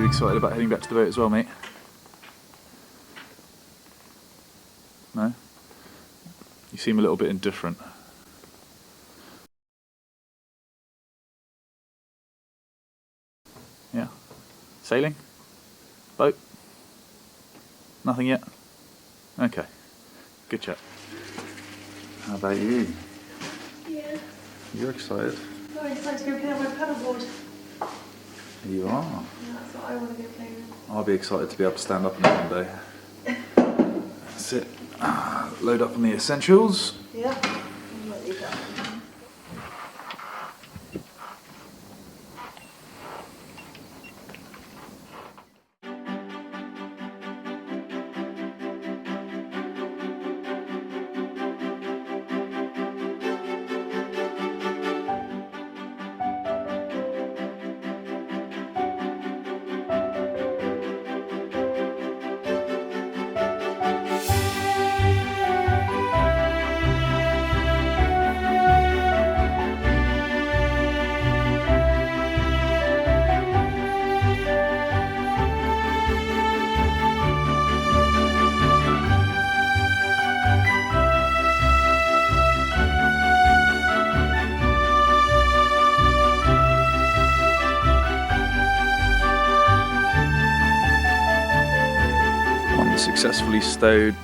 excited about heading back to the boat as well, mate? No? You seem a little bit indifferent. Yeah? Sailing? Boat? Nothing yet? Okay. Good chat. How about you? Yeah. You're excited? I'm excited to go play on my paddleboard. You are. Yeah, that's what I want to go play with. I'll be excited to be able to stand up on it one day. That's it. Load up on the essentials. Yeah. I might leave that. Successfully stowed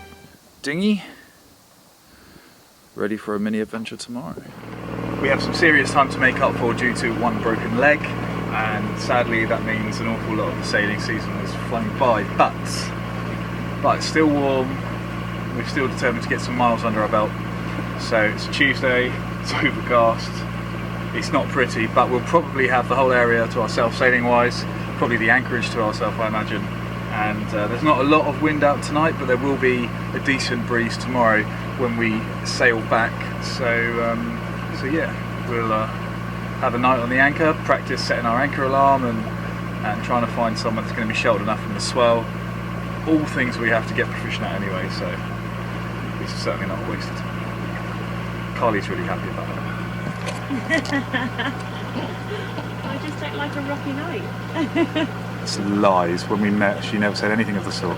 dinghy, ready for a mini adventure tomorrow. We have some serious time to make up for due to one broken leg, and sadly that means an awful lot of the sailing season has flown by, but it's still warm. We're still determined to get some miles under our belt. So it's Tuesday, it's overcast, it's not pretty, but we'll probably have the whole area to ourselves sailing wise, probably the anchorage to ourselves I imagine. And there's not a lot of wind out tonight, but there will be a decent breeze tomorrow when we sail back. So yeah, we'll have a night on the anchor, practice setting our anchor alarm and trying to find someone that's going to be sheltered enough from the swell. All things we have to get proficient at anyway, so this is certainly not wasted. Carly's really happy about that. I just don't like a rocky night. It's lies. When we met, she never said anything of the sort.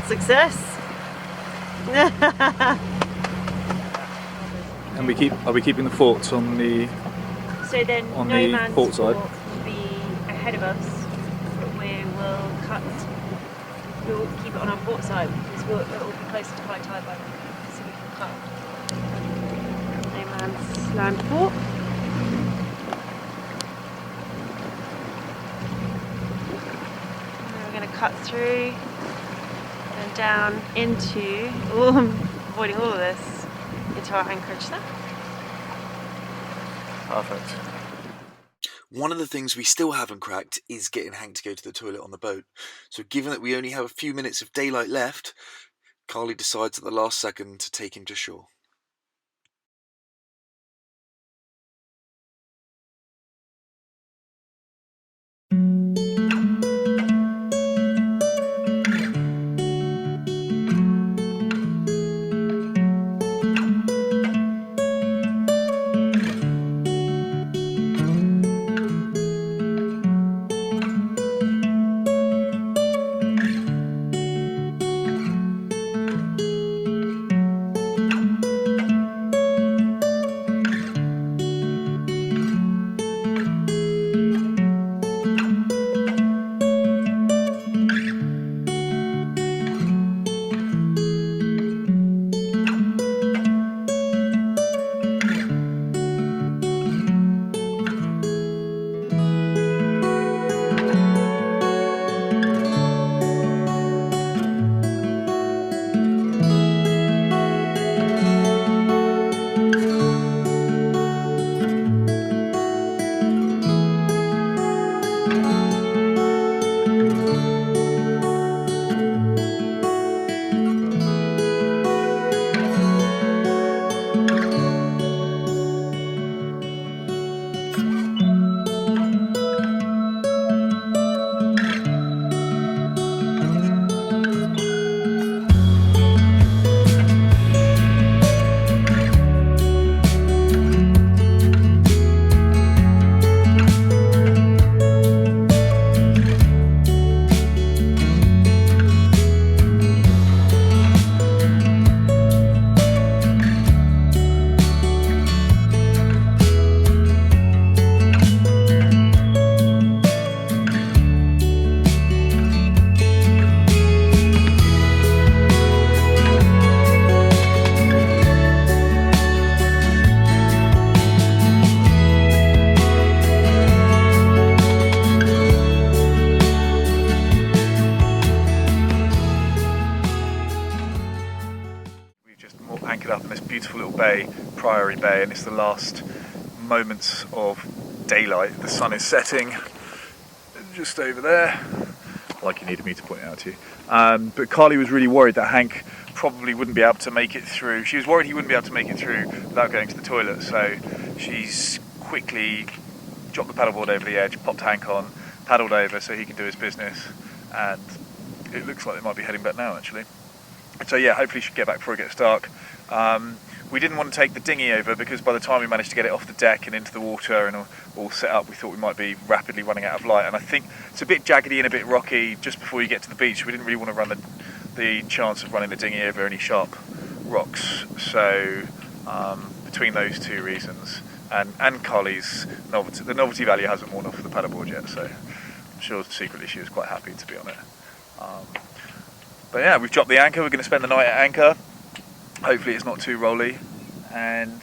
Success! And are we keeping the forts on the So then on no the man's port side. port will be ahead of us, but we will we'll keep it on our port side because it will be closer to high tide by then, so we can cut. No man's land port. And then we're going to cut through and down into, I'm avoiding all of this, into our anchorage there. Perfect. One of the things we still haven't cracked is getting Hank to go to the toilet on the boat. So given that we only have a few minutes of daylight left, Carly decides at the last second to take him to shore. Anchored up in this beautiful little bay, Priory Bay, and it's the last moments of daylight. The sun is setting just over there, like you needed me to point it out to you. But Carly was really worried that Hank probably wouldn't be able to make it through. She was worried he wouldn't be able to make it through without going to the toilet, so she's quickly dropped the paddleboard over the edge, popped Hank on, paddled over so he can do his business, and it looks like they might be heading back now actually. So yeah, hopefully she should get back before it gets dark. We didn't want to take the dinghy over because by the time we managed to get it off the deck and into the water and all set up, we thought we might be rapidly running out of light. And I think it's a bit jaggedy and a bit rocky just before you get to the beach. We didn't really want to run the chance of running the dinghy over any sharp rocks. So between those two reasons and Carly's novelty, the novelty value hasn't worn off of the paddleboard yet, so I'm sure secretly she was quite happy to be on it. But yeah, we've dropped the anchor. We're going to spend the night at anchor. Hopefully it's not too rolly, and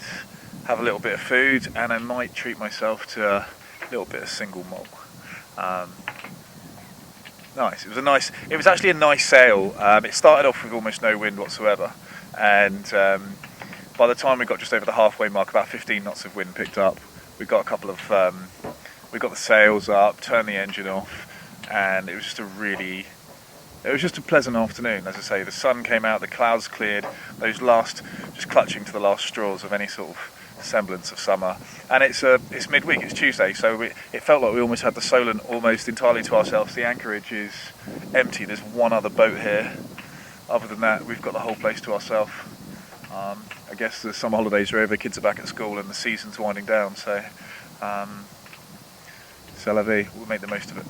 have a little bit of food, and I might treat myself to a little bit of single malt. Nice. It was actually a nice sail. It started off with almost no wind whatsoever, and by the time we got just over the halfway mark, about 15 knots of wind picked up. We got a couple of, we got the sails up, turned the engine off, and it was just a pleasant afternoon. As I say, the sun came out, the clouds cleared, just clutching to the last straws of any sort of semblance of summer. And it's midweek, it's Tuesday, so it felt like we almost had the Solent almost entirely to ourselves. The anchorage is empty, there's one other boat here. Other than that, we've got the whole place to ourselves. I guess the summer holidays are over, kids are back at school and the season's winding down, so c'est la vie, we'll make the most of it.